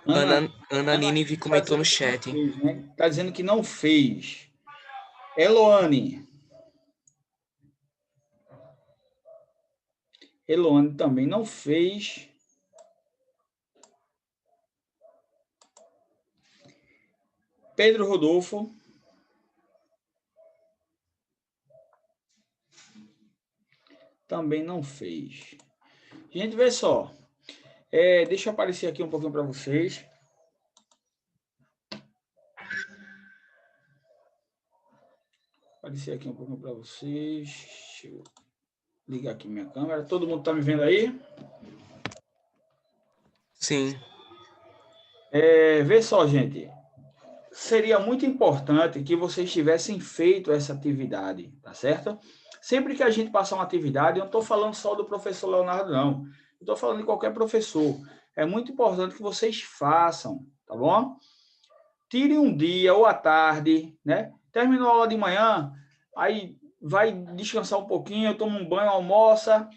Ana, Ana Nínive tá comentou dizendo no que não chat. fez, né? Tá dizendo que não fez. Eloane. Eloane também não fez. Pedro Rodolfo. Também não fez. Gente, vê só. Deixa eu aparecer aqui um pouquinho para vocês. Aparecer aqui um pouquinho para vocês. Deixa eu ligar aqui minha câmera. Todo mundo tá me vendo aí? Sim. Vê só, gente. Seria muito importante que vocês tivessem feito essa atividade, tá certo? Sempre que a gente passar uma atividade, eu não estou falando só do professor Leonardo, não. Eu estou falando de qualquer professor. É muito importante que vocês façam, tá bom? Tire um dia ou à tarde, né? Terminou a aula de manhã, aí vai descansar um pouquinho, toma um banho, almoça.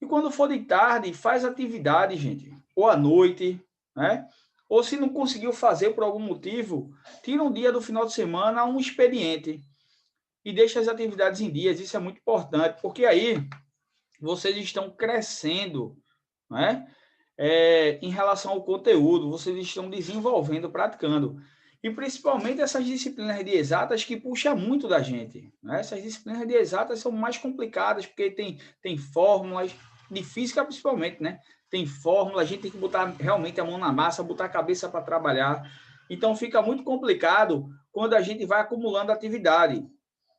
E quando for de tarde, faz atividade, gente. Ou à noite, né? Ou se não conseguiu fazer por algum motivo, tira um dia do final de semana, um expediente. E deixa as atividades em dias. Isso é muito importante, porque aí vocês estão crescendo, né? Em relação ao conteúdo, vocês estão desenvolvendo, praticando. E principalmente essas disciplinas de exatas que puxam muito da gente. Né? Essas disciplinas de exatas são mais complicadas, porque tem fórmulas, de física principalmente, né? Tem fórmula, a gente tem que botar realmente a mão na massa, botar a cabeça para trabalhar. Então fica muito complicado quando a gente vai acumulando atividade.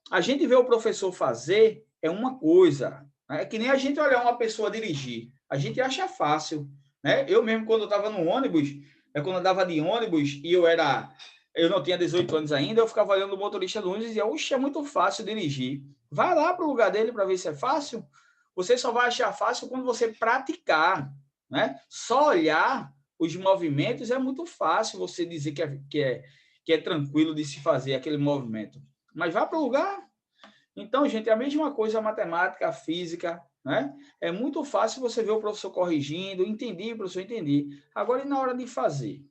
A gente vê o professor fazer é uma coisa. Né? É que nem a gente olhar uma pessoa dirigir. A gente acha fácil. Né? Eu mesmo, quando eu estava no ônibus, quando eu andava de ônibus e eu não tinha 18 anos ainda, eu ficava olhando o motorista do ônibus e dizia, oxe, é muito fácil dirigir. Vai lá para o lugar dele para ver se é fácil. Você só vai achar fácil quando você praticar. Né? Só olhar os movimentos é muito fácil você dizer que é tranquilo de se fazer aquele movimento. Mas vá para o lugar. Então, gente, é a mesma coisa a matemática, a física, né? É muito fácil você ver o professor corrigindo, entendi, professor, entendi. Agora, e na hora de fazer?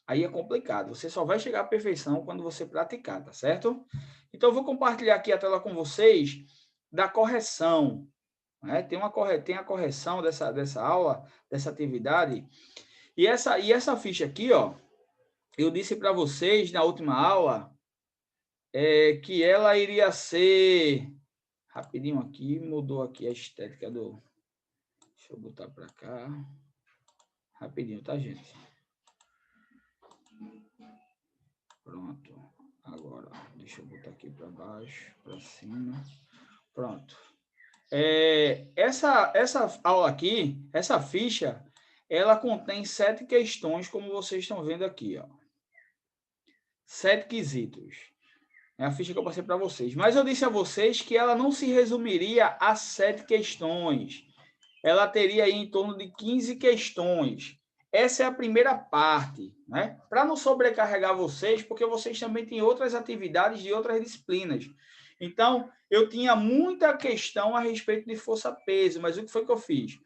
Aí é complicado. Você só vai chegar à perfeição quando você praticar, tá certo? Então, eu vou compartilhar aqui a tela com vocês da correção. Né? Tem a correção dessa aula, dessa atividade. E essa ficha aqui, ó, eu disse para vocês na última aula que ela iria ser rapidinho aqui, mudou aqui a estética do... Deixa eu botar para cá. Rapidinho, tá, gente? Pronto. Agora, deixa eu botar aqui para baixo, para cima. Pronto. Essa aula aqui, essa ficha, ela contém 7 questões, como vocês estão vendo aqui, ó. 7 quesitos. É a ficha que eu passei para vocês. Mas eu disse a vocês que ela não se resumiria a 7 questões. Ela teria aí em torno de 15 questões. Essa é a primeira parte, né? Para não sobrecarregar vocês, porque vocês também têm outras atividades de outras disciplinas. Então, eu tinha muita questão a respeito de força-peso, mas o que foi que eu fiz?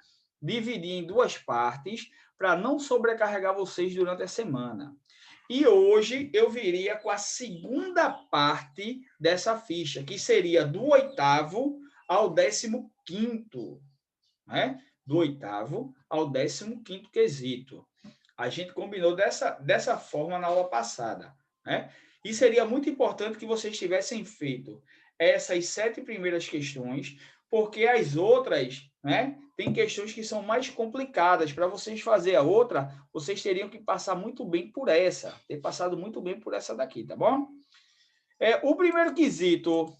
Dividi em 2 partes para não sobrecarregar vocês durante a semana. E hoje eu viria com a segunda parte dessa ficha, que seria do 8º ao 15º. Né? Do 8º ao 15º quesito. A gente combinou dessa forma na aula passada. Né? E seria muito importante que vocês tivessem feito essas 7 primeiras questões, porque as outras, né, tem questões que são mais complicadas. Para vocês fazer a outra, vocês teriam que passar muito bem por essa, ter passado muito bem por essa daqui, tá bom? O primeiro quesito,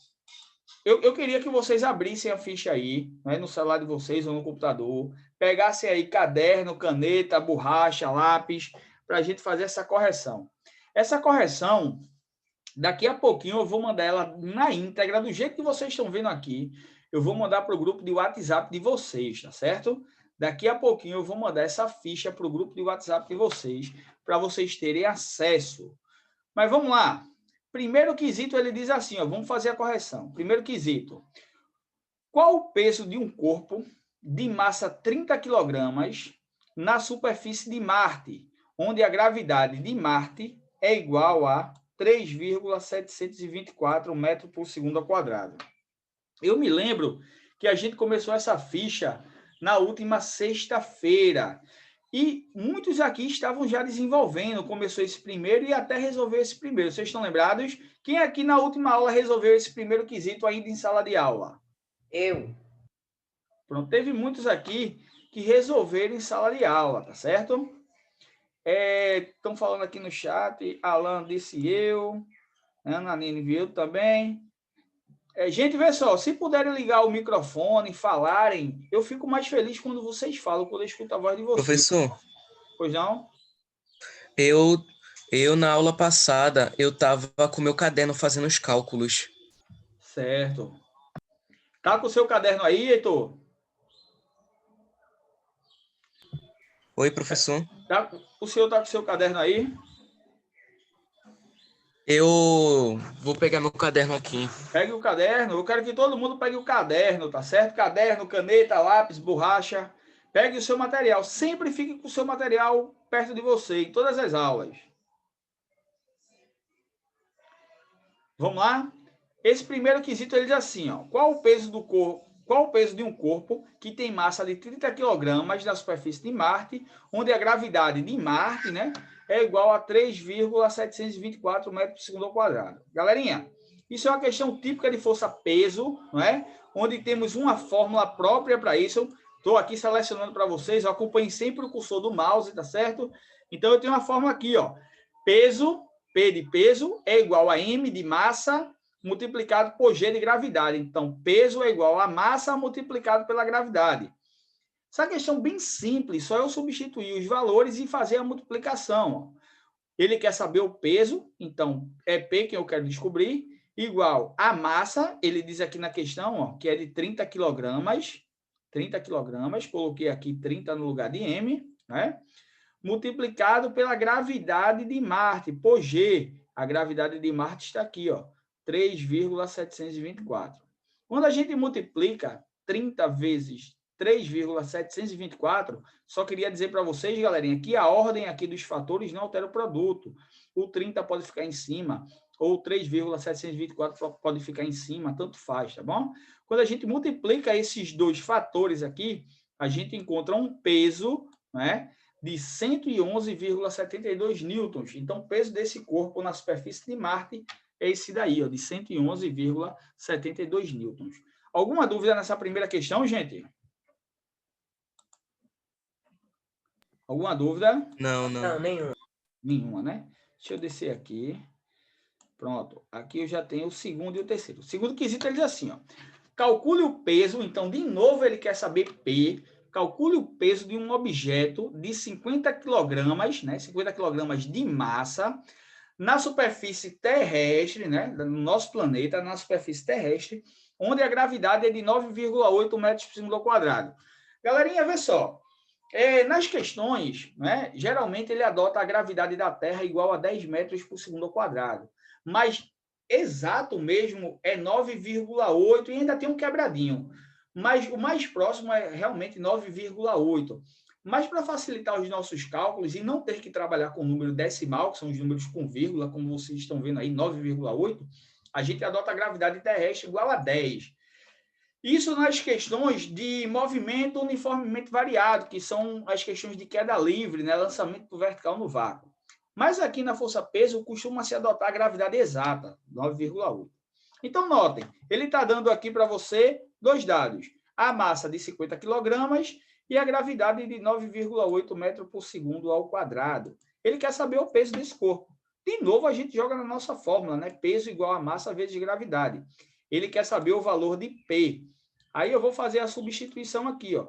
eu queria que vocês abrissem a ficha aí, né, no celular de vocês ou no computador, pegassem aí caderno, caneta, borracha, lápis, para a gente fazer essa correção. Essa correção, daqui a pouquinho eu vou mandar ela na íntegra, do jeito que vocês estão vendo aqui. Eu vou mandar para o grupo de WhatsApp de vocês, tá certo? Daqui a pouquinho eu vou mandar essa ficha para o grupo de WhatsApp de vocês, para vocês terem acesso. Mas vamos lá. Primeiro quesito, ele diz assim, ó, vamos fazer a correção. Primeiro quesito. Qual o peso de um corpo de massa 30 kg na superfície de Marte, onde a gravidade de Marte é igual a 3,724 metros por segundo ao quadrado. Eu me lembro que a gente começou essa ficha na última sexta-feira. E muitos aqui estavam já desenvolvendo, começou esse primeiro e até resolveu esse primeiro. Vocês estão lembrados? Quem aqui na última aula resolveu esse primeiro quesito ainda em sala de aula? Eu. Pronto, teve muitos aqui que resolveram em sala de aula, tá certo? Estão falando aqui no chat, Alan disse eu, Ana Nini viu também. Gente, vê só, se puderem ligar o microfone, falarem, eu fico mais feliz quando vocês falam, quando eu escuto a voz de vocês. Professor, Pois não? eu na aula passada, eu estava com meu caderno fazendo os cálculos. Certo. Tá com o seu caderno aí, Heitor? Oi, professor. O senhor tá com o seu caderno aí? Eu vou pegar meu caderno aqui. Pegue o caderno. Eu quero que todo mundo pegue o caderno, tá certo? Caderno, caneta, lápis, borracha. Pegue o seu material. Sempre fique com o seu material perto de você, em todas as aulas. Vamos lá? Esse primeiro quesito, ele diz assim, ó. Qual o peso de um corpo que tem massa de 30 kg na superfície de Marte, onde a gravidade de Marte, né, é igual a 3,724 metros por segundo ao quadrado? Galerinha, isso é uma questão típica de força-peso, não é? Onde temos uma fórmula própria para isso. Estou aqui selecionando para vocês, acompanhem sempre o cursor do mouse, tá certo? Então, eu tenho uma fórmula aqui, ó. Peso, P de peso, é igual a M de massa, multiplicado por G de gravidade. Então, peso é igual a massa multiplicado pela gravidade. Essa questão bem simples, só eu substituir os valores e fazer a multiplicação. Ele quer saber o peso, então é P que eu quero descobrir, igual a massa, ele diz aqui na questão, ó, que é de 30 kg, 30 kg, coloquei aqui 30 no lugar de M, né? Multiplicado pela gravidade de Marte, por G. A gravidade de Marte está aqui, ó, 3,724. Quando a gente multiplica 30 vezes 3,724, só queria dizer para vocês, galerinha, que a ordem aqui dos fatores não altera o produto. O 30 pode ficar em cima, ou 3,724 pode ficar em cima, tanto faz, tá bom? Quando a gente multiplica esses dois fatores aqui, a gente encontra um peso, né, de 111,72 newtons. Então, o peso desse corpo na superfície de Marte é esse daí, ó, de 111,72 newtons. Alguma dúvida nessa primeira questão, gente? Alguma dúvida? Não. Não, nenhuma. Nenhuma, né? Deixa eu descer aqui. Pronto. Aqui eu já tenho o segundo e o terceiro. O segundo quesito, ele diz assim, ó. Calcule o peso. Então, de novo, ele quer saber P. Calcule o peso de um objeto de 50 kg, né? 50 kg de massa na superfície terrestre, né? No nosso planeta, na superfície terrestre, onde a gravidade é de 9,8 metros por segundo ao quadrado. Galerinha, vê só. Nas questões, né, geralmente ele adota a gravidade da Terra igual a 10 metros por segundo ao quadrado. Mas exato mesmo é 9,8 e ainda tem um quebradinho. Mas o mais próximo é realmente 9,8. Mas para facilitar os nossos cálculos e não ter que trabalhar com número decimal, que são os números com vírgula, como vocês estão vendo aí, 9,8, a gente adota a gravidade terrestre igual a 10. Isso nas questões de movimento uniformemente variado, que são as questões de queda livre, né, lançamento vertical no vácuo. Mas aqui na força-peso costuma-se adotar a gravidade exata, 9,8. Então, notem, ele está dando aqui para você dois dados. A massa de 50 kg e a gravidade de 9,8 metros por segundo ao quadrado. Ele quer saber o peso desse corpo. De novo, a gente joga na nossa fórmula, né? Peso igual a massa vezes gravidade. Ele quer saber o valor de P. Aí eu vou fazer a substituição aqui, ó.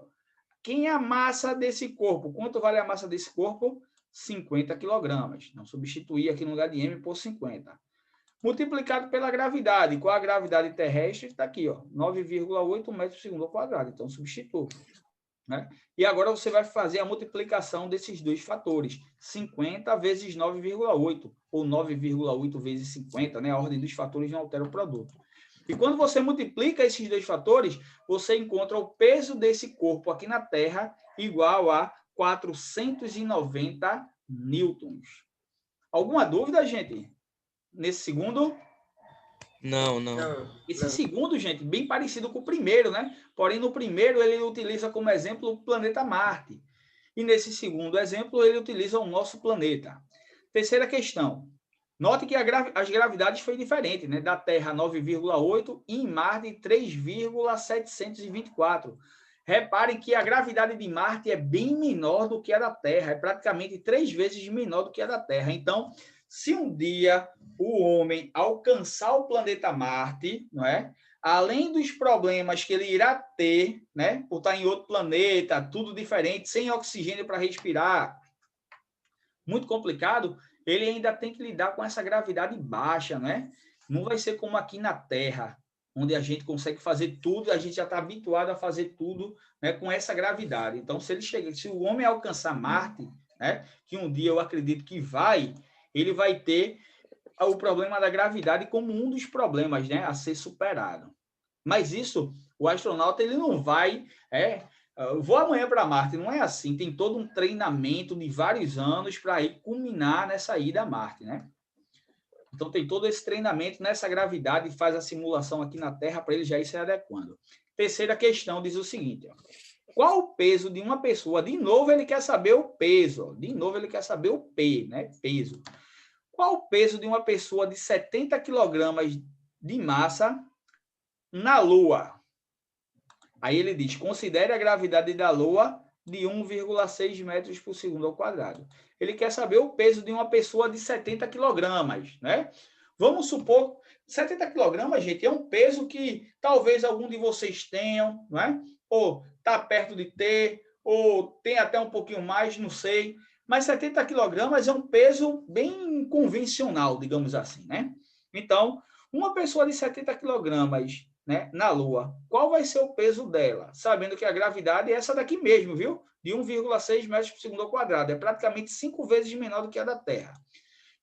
Quem é a massa desse corpo? Quanto vale a massa desse corpo? 50 kg. Então, substituir aqui no lugar de M por 50. Multiplicado pela gravidade. Qual a gravidade terrestre? Está aqui, ó, 9,8 metros por segundo ao quadrado. Então, substituo. Né? E agora você vai fazer a multiplicação desses dois fatores. 50 vezes 9,8, ou 9,8 vezes 50, né? A ordem dos fatores não altera o produto. E quando você multiplica esses dois fatores, você encontra o peso desse corpo aqui na Terra igual a 490 newtons. Alguma dúvida, gente? Nesse segundo? Não. Esse segundo, gente, bem parecido com o primeiro, né? Porém, no primeiro, ele utiliza como exemplo o planeta Marte. E nesse segundo exemplo, ele utiliza o nosso planeta. Terceira questão. Note que as gravidades foi diferente, né? Da Terra 9,8 e em Marte 3,724. Reparem que a gravidade de Marte é bem menor do que a da Terra, é praticamente 3 vezes menor do que a da Terra. Então, se um dia o homem alcançar o planeta Marte, não é? Além dos problemas que ele irá ter, né, por estar em outro planeta, tudo diferente, sem oxigênio para respirar, muito complicado, ele ainda tem que lidar com essa gravidade baixa, né? Não vai ser como aqui na Terra, onde a gente consegue fazer tudo, a gente já está habituado a fazer tudo, né, com essa gravidade. Então, se o homem alcançar Marte, né, que um dia eu acredito que ele vai ter o problema da gravidade como um dos problemas, né, a ser superado. Mas isso, o astronauta, ele não vai... eu vou amanhã para Marte, não é assim. Tem todo um treinamento de vários anos para ir culminar nessa ida a Marte, né? Então, tem todo esse treinamento nessa gravidade, faz a simulação aqui na Terra para ele já ir se adequando. Terceira questão diz o seguinte, ó. Qual o peso de uma pessoa? De novo, ele quer saber o peso. Ó. De novo, ele quer saber o P, né? Peso. Qual o peso de uma pessoa de 70 quilogramas de massa na Lua? Aí ele diz, considere a gravidade da Lua de 1,6 metros por segundo ao quadrado. Ele quer saber o peso de uma pessoa de 70 quilogramas, né? Vamos supor, 70 quilogramas, gente, é um peso que talvez algum de vocês tenham, não é? Ou está perto de ter, ou tem até um pouquinho mais, não sei. Mas 70 quilogramas é um peso bem convencional, digamos assim, né? Então, uma pessoa de 70 quilogramas, né, na Lua, qual vai ser o peso dela? Sabendo que a gravidade é essa daqui mesmo, viu? De 1,6 metros por segundo ao quadrado. É praticamente 5 vezes menor do que a da Terra.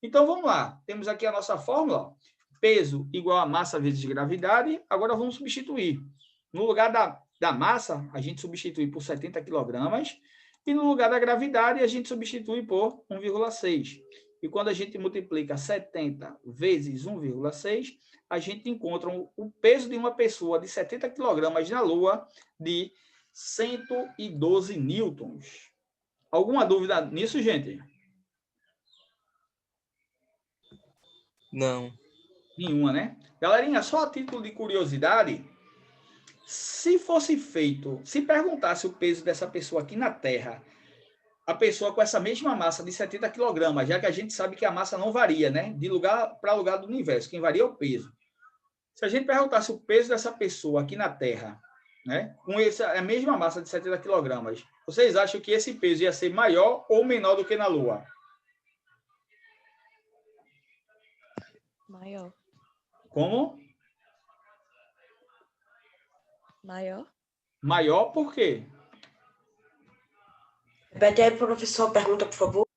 Então, vamos lá. Temos aqui a nossa fórmula. Ó. Peso igual a massa vezes gravidade. Agora, vamos substituir. No lugar da massa, a gente substitui por 70 quilogramas. E no lugar da gravidade, a gente substitui por 1,6. E quando a gente multiplica 70 vezes 1,6, a gente encontra o peso de uma pessoa de 70 quilogramas na Lua de 112 newtons. Alguma dúvida nisso, gente? Não. Nenhuma, né? Galerinha, só a título de curiosidade, se perguntasse o peso dessa pessoa aqui na Terra, a pessoa com essa mesma massa de 70 quilogramas, já que a gente sabe que a massa não varia, né? De lugar para lugar do universo, quem varia é o peso. Se a gente perguntasse o peso dessa pessoa aqui na Terra, né? Com a mesma massa de 70 quilogramas, vocês acham que esse peso ia ser maior ou menor do que na Lua? Maior. Como? Maior? Maior por quê? Repete aí, professor, a pergunta, por favor.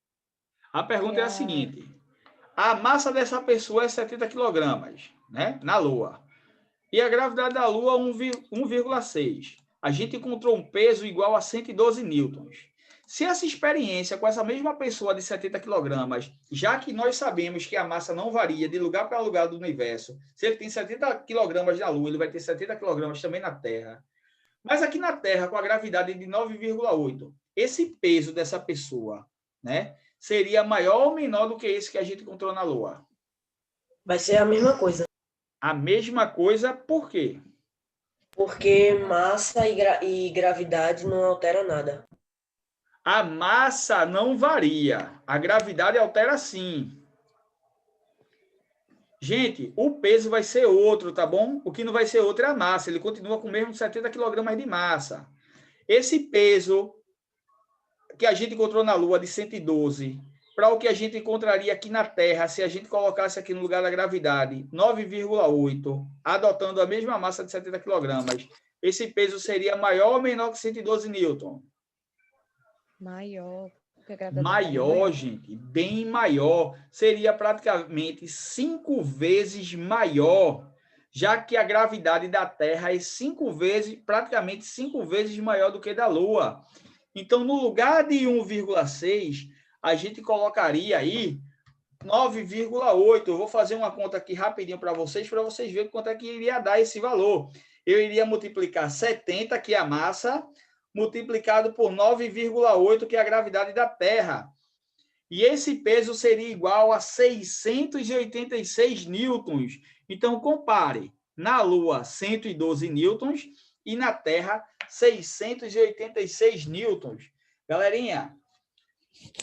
A pergunta é a seguinte. A massa dessa pessoa é 70 quilogramas, né? Na Lua. E a gravidade da Lua, 1,6. A gente encontrou um peso igual a 112 newtons. Se essa experiência com essa mesma pessoa de 70 quilogramas, já que nós sabemos que a massa não varia de lugar para lugar do universo, se ele tem 70 quilogramas na Lua, ele vai ter 70 quilogramas também na Terra. Mas aqui na Terra, com a gravidade de 9,8, esse peso dessa pessoa, né, seria maior ou menor do que esse que a gente encontrou na Lua? Vai ser a mesma coisa. A mesma coisa, por quê? Porque massa e gravidade não altera nada. A massa não varia. A gravidade altera sim. Gente, o peso vai ser outro, tá bom? O que não vai ser outro é a massa. Ele continua com o mesmo 70 kg de massa. Esse peso que a gente encontrou na Lua de 112, para o que a gente encontraria aqui na Terra, se a gente colocasse aqui no lugar da gravidade 9,8, adotando a mesma massa de 70 kg, esse peso seria maior ou menor que 112 newton? Maior. Maior, gente, bem maior. Seria praticamente 5 vezes maior, já que a gravidade da Terra é praticamente 5 vezes maior do que da Lua. Então, no lugar de 1,6, a gente colocaria aí 9,8. Eu vou fazer uma conta aqui rapidinho para vocês verem quanto é que iria dar esse valor. Eu iria multiplicar 70, que é a massa, multiplicado por 9,8, que é a gravidade da Terra. E esse peso seria igual a 686 newtons. Então, compare. Na Lua, 112 newtons e na Terra, 686 newtons. Galerinha,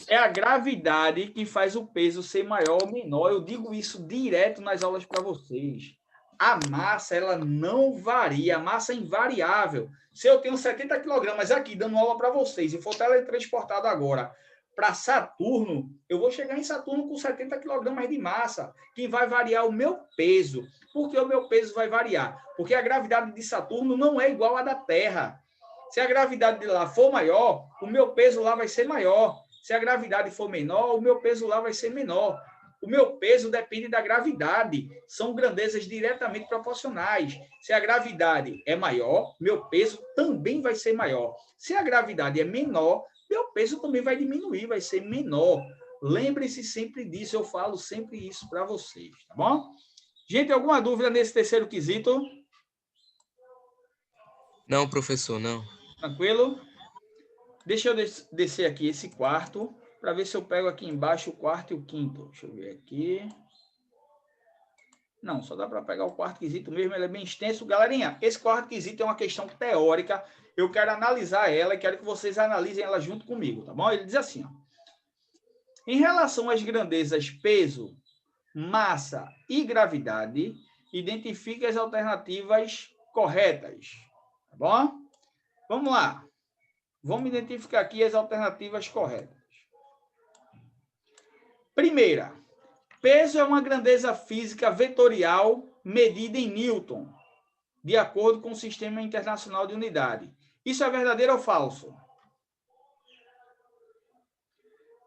é a gravidade que faz o peso ser maior ou menor. Eu digo isso direto nas aulas para vocês. A massa, ela não varia. A massa é invariável. Se eu tenho 70 quilogramas aqui, dando aula para vocês, e for teletransportado agora para Saturno, eu vou chegar em Saturno com 70 quilogramas de massa, que vai variar o meu peso. Por que o meu peso vai variar? Porque a gravidade de Saturno não é igual à da Terra. Se a gravidade de lá for maior, o meu peso lá vai ser maior. Se a gravidade for menor, o meu peso lá vai ser menor. O meu peso depende da gravidade. São grandezas diretamente proporcionais. Se a gravidade é maior, meu peso também vai ser maior. Se a gravidade é menor, meu peso também vai diminuir, vai ser menor. Lembre-se sempre disso, eu falo sempre isso para vocês, tá bom? Gente, alguma dúvida nesse terceiro quesito? Não, professor, não. Tranquilo? Deixa eu descer aqui esse quarto, para ver se eu pego aqui embaixo o quarto e o quinto. Deixa eu ver aqui. Não, só dá para pegar o quarto quesito mesmo, ele é bem extenso. Galerinha, esse quarto quesito é uma questão teórica, eu quero analisar ela e quero que vocês analisem ela junto comigo, tá bom? Ele diz assim, ó. Em relação às grandezas peso, massa e gravidade, identifique as alternativas corretas, tá bom? Vamos lá. Vamos identificar aqui as alternativas corretas. Primeira, peso é uma grandeza física vetorial medida em Newton, de acordo com o Sistema Internacional de Unidade. Isso é verdadeiro ou falso?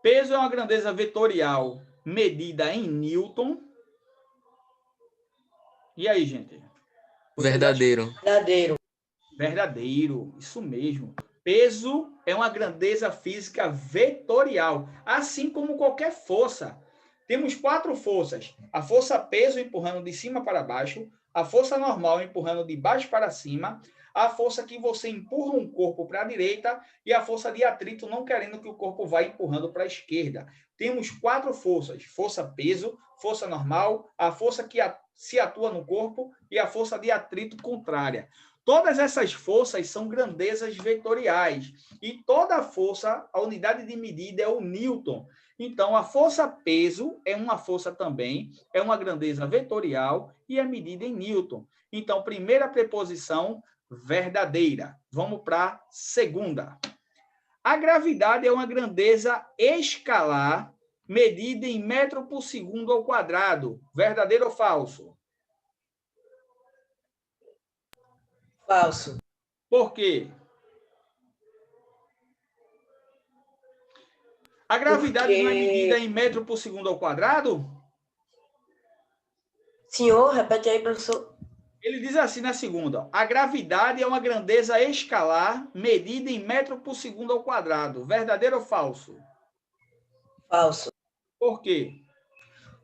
Peso é uma grandeza vetorial medida em Newton. E aí, gente? Verdadeiro. Verdadeiro. Verdadeiro, isso mesmo. Peso é uma grandeza física vetorial, assim como qualquer força. Temos 4 forças. A força peso empurrando de cima para baixo, a força normal empurrando de baixo para cima, a força que você empurra um corpo para a direita e a força de atrito não querendo que o corpo vá empurrando para a esquerda. Temos 4 forças. Força peso, força normal, a força que se atua no corpo e a força de atrito contrária. Todas essas forças são grandezas vetoriais. E toda força, a unidade de medida é o Newton. Então, a força peso é uma força também, é uma grandeza vetorial e é medida em Newton. Então, primeira preposição, verdadeira. Vamos para a segunda. A gravidade é uma grandeza escalar medida em metro por segundo ao quadrado. Verdadeiro ou falso? Falso. Por quê? A gravidade não é medida em metro por segundo ao quadrado? Senhor, repete aí, professor. Ele diz assim na segunda: a gravidade é uma grandeza escalar medida em metro por segundo ao quadrado. Verdadeiro ou falso? Falso. Por quê?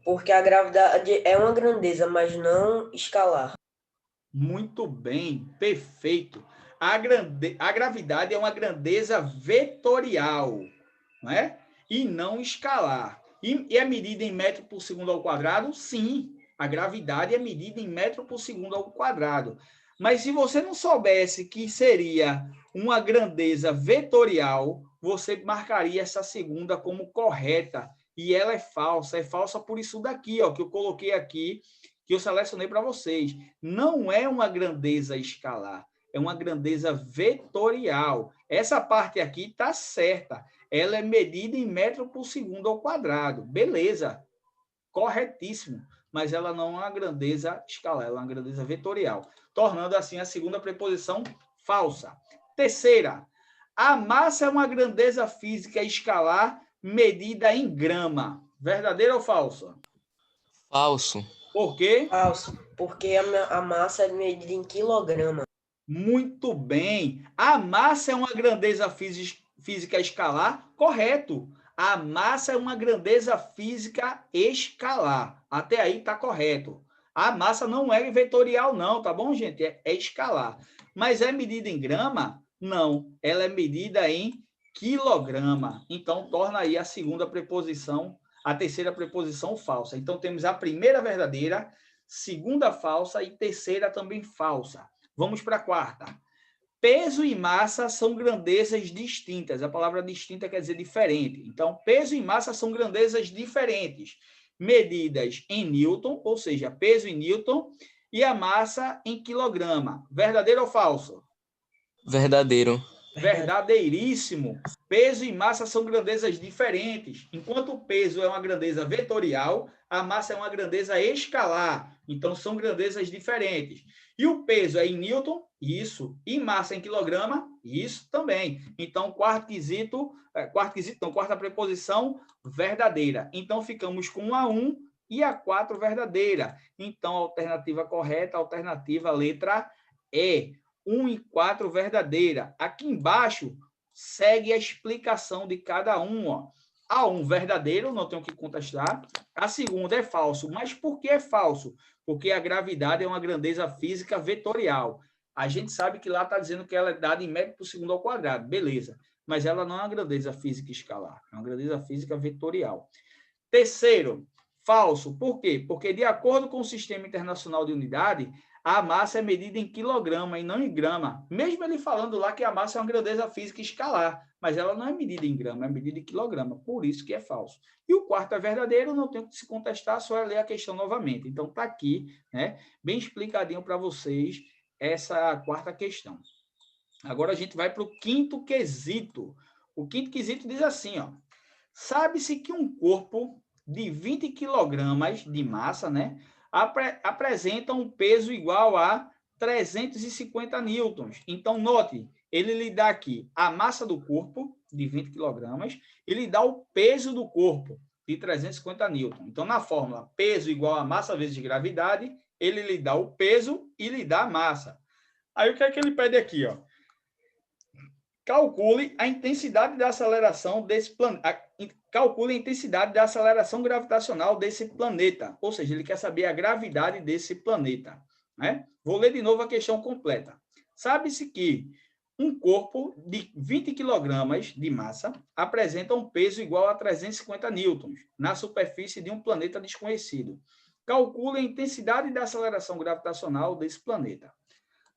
Porque a gravidade é uma grandeza, mas não escalar. Muito bem, perfeito. A gravidade é uma grandeza vetorial, não é? E não escalar. E é medida em metro por segundo ao quadrado? Sim, a gravidade é medida em metro por segundo ao quadrado. Mas se você não soubesse que seria uma grandeza vetorial, você marcaria essa segunda como correta. E ela é falsa. É falsa por isso daqui, ó, que eu coloquei aqui, que eu selecionei para vocês. Não é uma grandeza escalar, é uma grandeza vetorial. Essa parte aqui está certa. Ela é medida em metro por segundo ao quadrado. Beleza, corretíssimo. Mas ela não é uma grandeza escalar, ela é uma grandeza vetorial. Tornando assim a segunda preposição falsa. Terceira, a massa é uma grandeza física escalar medida em grama. Verdadeiro ou falso? Falso. Por quê? Falso. Porque a massa é medida em quilograma. Muito bem. A massa é uma grandeza física escalar? Correto. A massa é uma grandeza física escalar. Até aí está correto. A massa não é vetorial, não, tá bom, gente? É escalar. Mas é medida em grama? Não. Ela é medida em quilograma. Então, torna aí a segunda preposição, a terceira preposição falsa. Então, temos a primeira verdadeira, segunda falsa e terceira também falsa. Vamos para a quarta. Peso e massa são grandezas distintas. A palavra distinta quer dizer diferente. Então, peso e massa são grandezas diferentes, medidas em Newton, ou seja, peso em Newton, e a massa em quilograma. Verdadeiro ou falso? Verdadeiro. Verdadeiríssimo. Peso e massa são grandezas diferentes. Enquanto o peso é uma grandeza vetorial, a massa é uma grandeza escalar. Então, são grandezas diferentes. E o peso é em Newton? Isso. E massa em quilograma? Isso também. Então, quarta preposição, verdadeira. Então, ficamos com 1 a 1 e a 4 verdadeira. Então, a alternativa correta, a alternativa letra E. 1 e 4 verdadeira. Aqui embaixo, segue a explicação de cada um. Ó. A 1 verdadeiro, não tenho que contestar. A segunda é falso. Mas por que é falso? Porque a gravidade é uma grandeza física vetorial. A gente sabe que lá está dizendo que ela é dada em metro por segundo ao quadrado. Beleza. Mas ela não é uma grandeza física escalar. É uma grandeza física vetorial. Terceiro, falso. Por quê? Porque, de acordo com o Sistema Internacional de Unidade, a massa é medida em quilograma e não em grama. Mesmo ele falando lá que a massa é uma grandeza física escalar, mas ela não é medida em grama, é medida em quilograma. Por isso que é falso. E o quarto é verdadeiro, não tem que se contestar, só é ler a questão novamente. Então, está aqui, né, bem explicadinho para vocês essa quarta questão. Agora a gente vai para o quinto quesito. O quinto quesito diz assim, ó. Sabe-se que um corpo de 20 quilogramas de massa, né, apresenta um peso igual a 350 newtons. Então, note, ele lhe dá aqui a massa do corpo, de 20 quilogramas, e lhe dá o peso do corpo, de 350 newtons. Então, na fórmula peso igual a massa vezes gravidade, ele lhe dá o peso e lhe dá a massa. Aí, o que é que ele pede aqui, ó? Calcule a intensidade da aceleração desse planeta. Calcule a intensidade da aceleração gravitacional desse planeta. Ou seja, ele quer saber a gravidade desse planeta. Né? Vou ler de novo a questão completa. Sabe-se que um corpo de 20 quilogramas de massa apresenta um peso igual a 350 newtons na superfície de um planeta desconhecido. Calcule a intensidade da aceleração gravitacional desse planeta.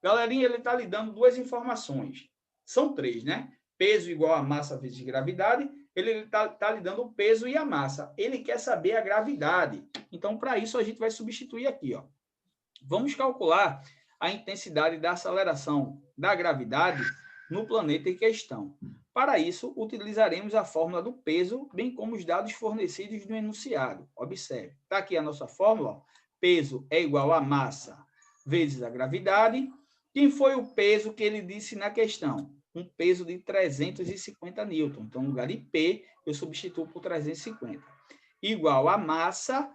Galerinha, ele está lhe dando duas informações. São três, né? Peso igual a massa vezes gravidade. Ele está lhe dando o peso e a massa. Ele quer saber a gravidade. Então, para isso, a gente vai substituir aqui, ó. Vamos calcular a intensidade da aceleração da gravidade no planeta em questão. Para isso, utilizaremos a fórmula do peso, bem como os dados fornecidos no enunciado. Observe. Está aqui a nossa fórmula. Ó. Peso é igual a massa vezes a gravidade. Quem foi o peso que ele disse na questão? Um peso de 350 newton. Então, no lugar de P, eu substituo por 350. Igual a massa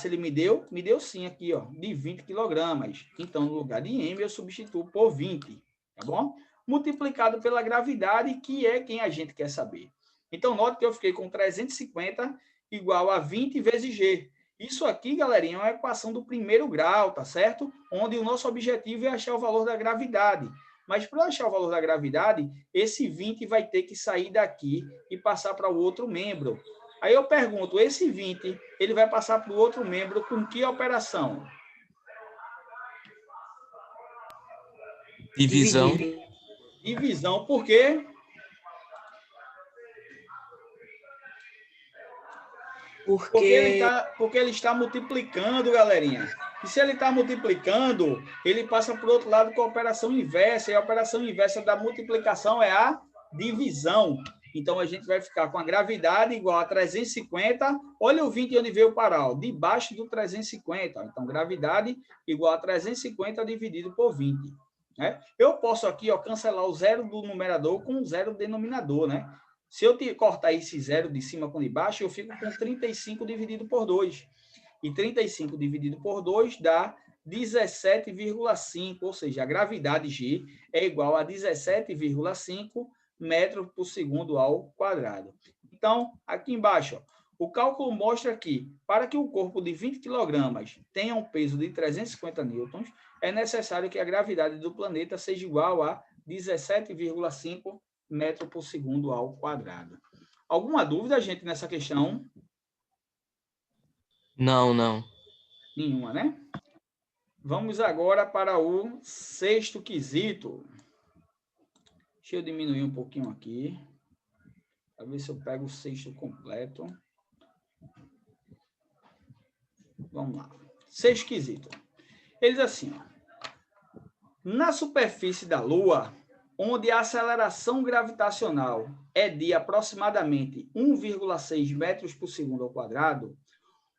ele me deu sim aqui, ó, de 20 quilogramas. Então, no lugar de M, eu substituo por 20, tá bom? Multiplicado pela gravidade, que é quem a gente quer saber. Então, note que eu fiquei com 350 igual a 20 vezes G. Isso aqui, galerinha, é uma equação do primeiro grau, tá certo? Onde o nosso objetivo é achar o valor da gravidade. Mas para achar o valor da gravidade, esse 20 vai ter que sair daqui e passar para o outro membro. Aí eu pergunto, esse 20, ele vai passar para o outro membro com que operação? Divisão. Divisão, por quê? Porque ele está multiplicando, galerinha. E se ele está multiplicando, ele passa para o outro lado com a operação inversa. E a operação inversa da multiplicação é a divisão. Então, a gente vai ficar com a gravidade igual a 350. Olha o 20 onde veio parar, ó, debaixo do 350. Então, gravidade igual a 350 dividido por 20. Né? Eu posso aqui, ó, cancelar o zero do numerador com o zero do denominador, né? Se eu cortar esse zero de cima com de baixo, eu fico com 35 dividido por 2. E 35 dividido por 2 dá 17,5, ou seja, a gravidade G é igual a 17,5 metros por segundo ao quadrado. Então, aqui embaixo, ó, o cálculo mostra que, para que um corpo de 20 kg tenha um peso de 350 newtons, é necessário que a gravidade do planeta seja igual a 17,5 metros por segundo ao quadrado. Alguma dúvida, gente, nessa questão? Não, não. Nenhuma, né? Vamos agora para o sexto quesito. Deixa eu diminuir um pouquinho aqui, para ver se eu pego o sexto completo. Vamos lá. Sexto quesito. Ele diz assim, ó, na superfície da Lua, onde a aceleração gravitacional é de aproximadamente 1,6 metros por segundo ao quadrado,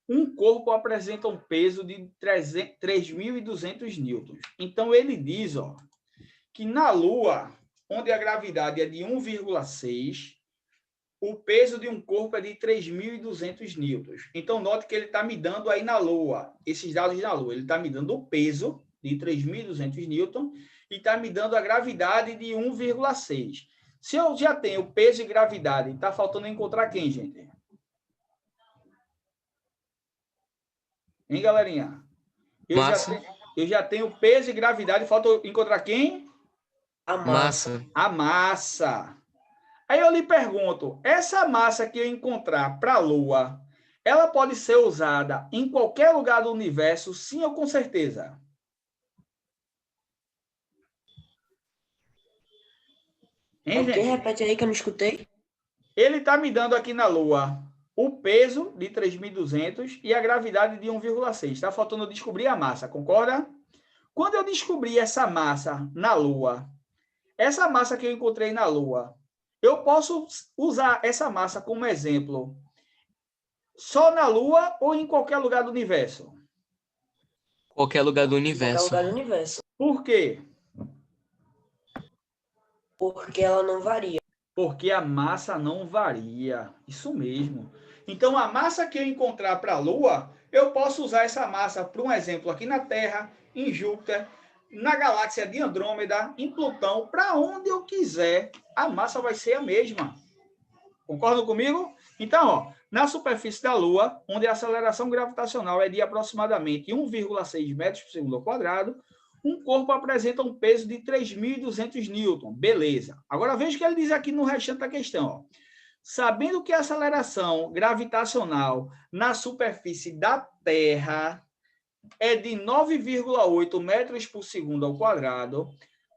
um corpo apresenta um peso de 3.200 newtons. Então, ele diz, ó, que na Lua, onde a gravidade é de 1,6, o peso de um corpo é de 3.200 newtons. Então, note que ele está me dando aí na Lua, esses dados na Lua, ele está me dando o peso de 3.200 newtons e está me dando a gravidade de 1,6. Se eu já tenho peso e gravidade, está faltando encontrar quem, gente? Hein, galerinha? Eu já tenho peso e gravidade, falta encontrar quem? A massa. A massa. Aí eu lhe pergunto, essa massa que eu encontrar para a Lua, ela pode ser usada em qualquer lugar do universo, sim ou com certeza? Hein, Ok, gente? repete aí que eu não escutei. Ele está me dando aqui na Lua o peso de 3.200 e a gravidade de 1,6. Está faltando eu descobrir a massa, concorda? Quando eu descobrir essa massa na Lua, essa massa que eu encontrei na Lua, eu posso usar essa massa como exemplo só na Lua ou em qualquer lugar do universo? Qualquer lugar do Qualquer universo. lugar do universo. Por quê? Porque ela não varia. Porque a massa não varia. Isso mesmo. Então, a massa que eu encontrar para a Lua, eu posso usar essa massa para um exemplo aqui na Terra, em Júpiter, na galáxia de Andrômeda, em Plutão, para onde eu quiser, a massa vai ser a mesma. Concordam comigo? Então, ó, na superfície da Lua, onde a aceleração gravitacional é de aproximadamente 1,6 metros por segundo ao quadrado, um corpo apresenta um peso de 3.200 newton. Beleza. Agora, veja o que ele diz aqui no restante da questão. Ó. Sabendo que a aceleração gravitacional na superfície da Terra é de 9,8 metros por segundo ao quadrado,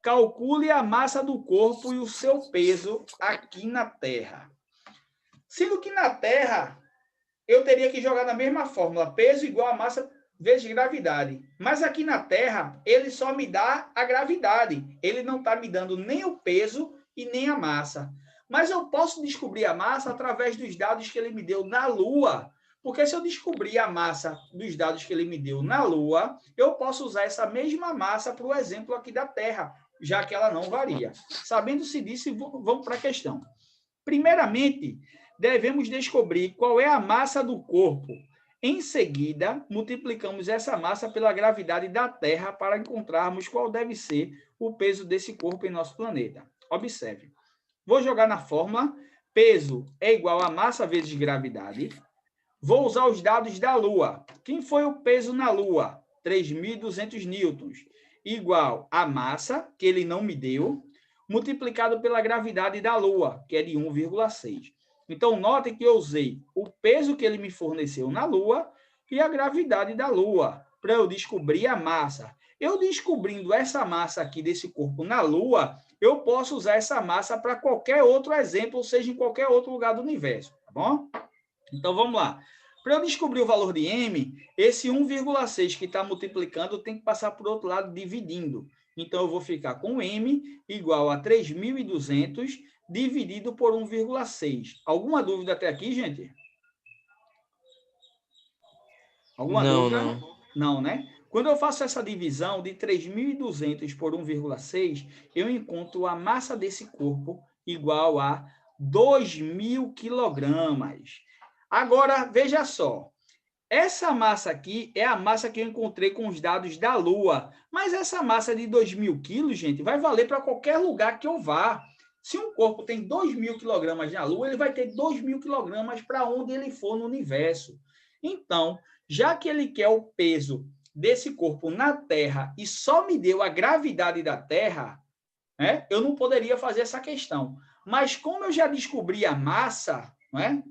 calcule a massa do corpo e o seu peso aqui na Terra. Sendo que na Terra, eu teria que jogar na mesma fórmula, peso igual a massa vezes gravidade. Mas aqui na Terra, ele só me dá a gravidade. Ele não está me dando nem o peso e nem a massa. Mas eu posso descobrir a massa através dos dados que ele me deu na Lua. Porque se eu descobrir a massa dos dados que ele me deu na Lua, eu posso usar essa mesma massa para o exemplo aqui da Terra, já que ela não varia. Sabendo-se disso, vamos para a questão. Primeiramente, devemos descobrir qual é a massa do corpo. Em seguida, multiplicamos essa massa pela gravidade da Terra para encontrarmos qual deve ser o peso desse corpo em nosso planeta. Observe. Vou jogar na fórmula. Peso é igual a massa vezes gravidade. Vou usar os dados da Lua. Quem foi o peso na Lua? 3.200 newtons. Igual a massa, que ele não me deu, multiplicado pela gravidade da Lua, que é de 1,6. Então, notem que eu usei o peso que ele me forneceu na Lua e a gravidade da Lua para eu descobrir a massa. Eu descobrindo essa massa aqui desse corpo na Lua, eu posso usar essa massa para qualquer outro exemplo, ou seja, em qualquer outro lugar do universo, tá bom? Então, vamos lá. Para eu descobrir o valor de M, esse 1,6 que está multiplicando tem que passar por outro lado dividindo. Então, eu vou ficar com M igual a 3.200 dividido por 1,6. Alguma dúvida até aqui, gente? Alguma dúvida? Não. Não, né? Quando eu faço essa divisão de 3.200 por 1,6, eu encontro a massa desse corpo igual a 2.000 quilogramas. Agora, veja só. Essa massa aqui é a massa que eu encontrei com os dados da Lua. Mas essa massa de 2.000 quilos, gente, vai valer para qualquer lugar que eu vá. Se um corpo tem 2.000 quilogramas na Lua, ele vai ter 2.000 quilogramas para onde ele for no universo. Então, já que ele quer o peso desse corpo na Terra e só me deu a gravidade da Terra, né, eu não poderia fazer essa questão. Mas como eu já descobri a massa, né,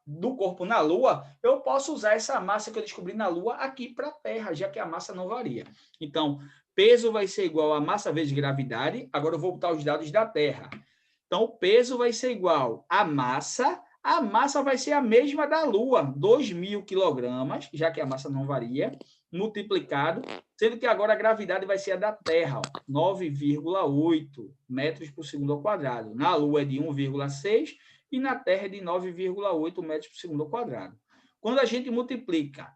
do corpo na Lua, eu posso usar essa massa que eu descobri na Lua aqui para a Terra, já que a massa não varia. Então, peso vai ser igual a massa vezes gravidade. Agora eu vou botar os dados da Terra. Então, o peso vai ser igual a massa vai ser a mesma da Lua, 2.000 quilogramas, já que a massa não varia, multiplicado, sendo que agora a gravidade vai ser a da Terra, 9,8 metros por segundo ao quadrado. Na Lua é de 1,6 e na Terra é de 9,8 metros por segundo ao quadrado. Quando a gente multiplica,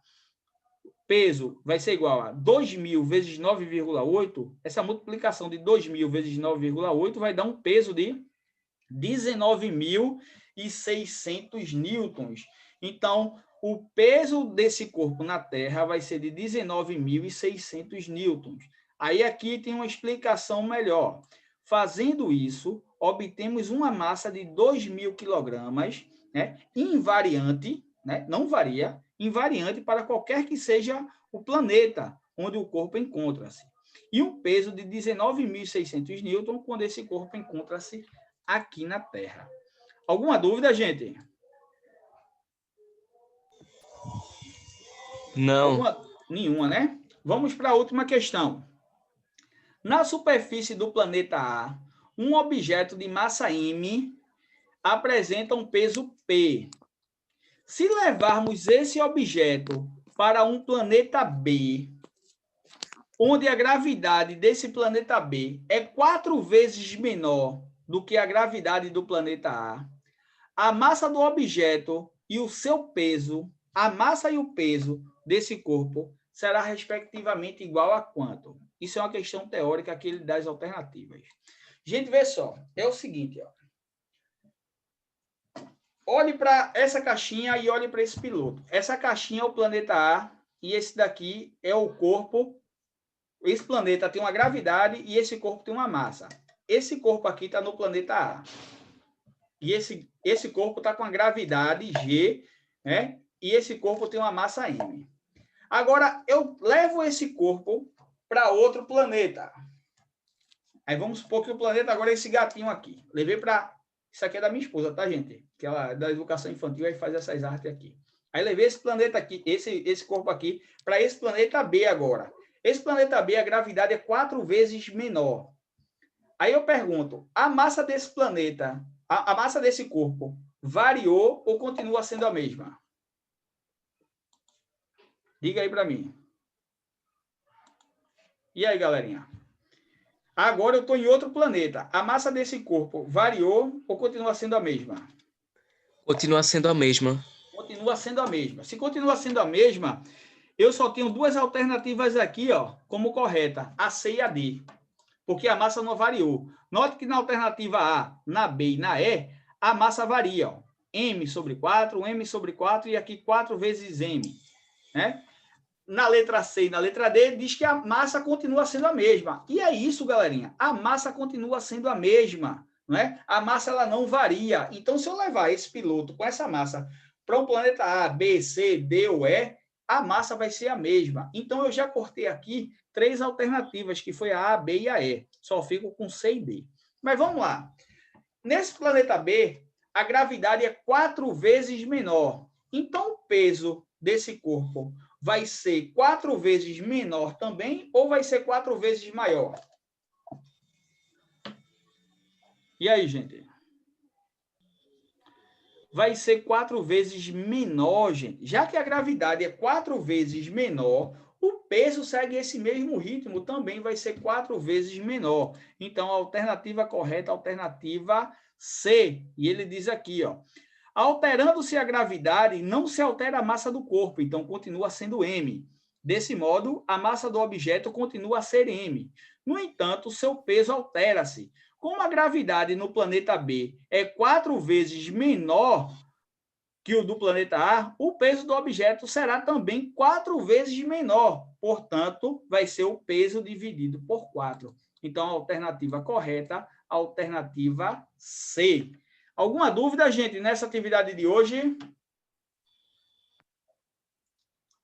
peso vai ser igual a 2.000 vezes 9,8, essa multiplicação de 2.000 vezes 9,8 vai dar um peso de 19.600 newtons. Então, o peso desse corpo na Terra vai ser de 19.600 newtons. Aí aqui tem uma explicação melhor. Fazendo isso, obtemos uma massa de 2.000 quilogramas, né, invariante, né, não varia, invariante para qualquer que seja o planeta onde o corpo encontra-se. E um peso de 19.600 newtons quando esse corpo encontra-se aqui na Terra. Alguma dúvida, gente? Não. Nenhuma, né? Vamos para a última questão. Na superfície do planeta A, um objeto de massa m apresenta um peso P. Se levarmos esse objeto para um planeta B, onde a gravidade desse planeta B é 4 vezes menor do que a gravidade do planeta A, a massa do objeto e o seu peso, a massa e o peso desse corpo será respectivamente igual a quanto? Isso é uma questão teórica que ele dá as alternativas. Gente, vê só, é o seguinte, ó. Olhe para essa caixinha e olhe para esse piloto. Essa caixinha é o planeta A e esse daqui é o corpo. Esse planeta tem uma gravidade e esse corpo tem uma massa. Esse corpo aqui está no planeta A. E esse corpo está com a gravidade G, né? E esse corpo tem uma massa M. Agora, eu levo esse corpo para outro planeta. Aí vamos supor que o planeta agora é esse gatinho aqui. Levei para... Isso aqui é da minha esposa, tá, gente? Que ela é da educação infantil e faz essas artes aqui. Aí levei esse planeta aqui, esse corpo aqui, para esse planeta B agora. Esse planeta B, a gravidade é 4 vezes menor. Aí eu pergunto, a massa desse planeta, a massa desse corpo, variou ou continua sendo a mesma? Diga aí para mim. E aí, galerinha? Agora eu estou em outro planeta. A massa desse corpo variou ou continua sendo a mesma? Continua sendo a mesma. Continua sendo a mesma. Se continua sendo a mesma, eu só tenho duas alternativas aqui, ó, como correta, a C e a D. Porque a massa não variou. Note que na alternativa A, na B e na E, a massa varia, ó. M sobre 4 e aqui 4 vezes M, né? Na letra C e na letra D, diz que a massa continua sendo a mesma. E é isso, galerinha. A massa continua sendo a mesma, não é? A massa ela não varia. Então, se eu levar esse piloto com essa massa para um planeta A, B, C, D ou E, a massa vai ser a mesma. Então, eu já cortei aqui 3 alternativas, que foi a A, B e a E. Só fico com C e D. Mas vamos lá. Nesse planeta B, a gravidade é 4 vezes menor. Então, o peso desse corpo vai ser 4 vezes menor também ou vai ser 4 vezes maior? E aí, gente? Vai ser 4 vezes menor, gente. Já que a gravidade é 4 vezes menor, o peso segue esse mesmo ritmo, também vai ser 4 vezes menor. Então, a alternativa correta, a alternativa C. E ele diz aqui, ó. Alterando-se a gravidade, não se altera a massa do corpo, então continua sendo m. Desse modo, a massa do objeto continua a ser m. No entanto, seu peso altera-se. Como a gravidade no planeta B é 4 vezes menor que o do planeta A, o peso do objeto será também 4 vezes menor. Portanto, vai ser o peso dividido por 4. Então, a alternativa correta, alternativa C. Alguma dúvida, gente, nessa atividade de hoje?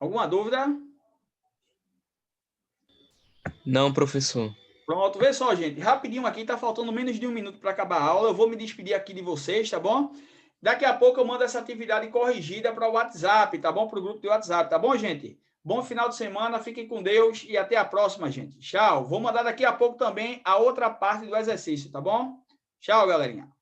Alguma dúvida? Não, professor. Pronto, vê só, gente. Rapidinho aqui, tá faltando menos de 1 minuto para acabar a aula. Eu vou me despedir aqui de vocês, tá bom? Daqui a pouco eu mando essa atividade corrigida para o WhatsApp, tá bom? Para o grupo de WhatsApp, tá bom, gente? Bom final de semana, fiquem com Deus e até a próxima, gente. Tchau. Vou mandar daqui a pouco também a outra parte do exercício, tá bom? Tchau, galerinha.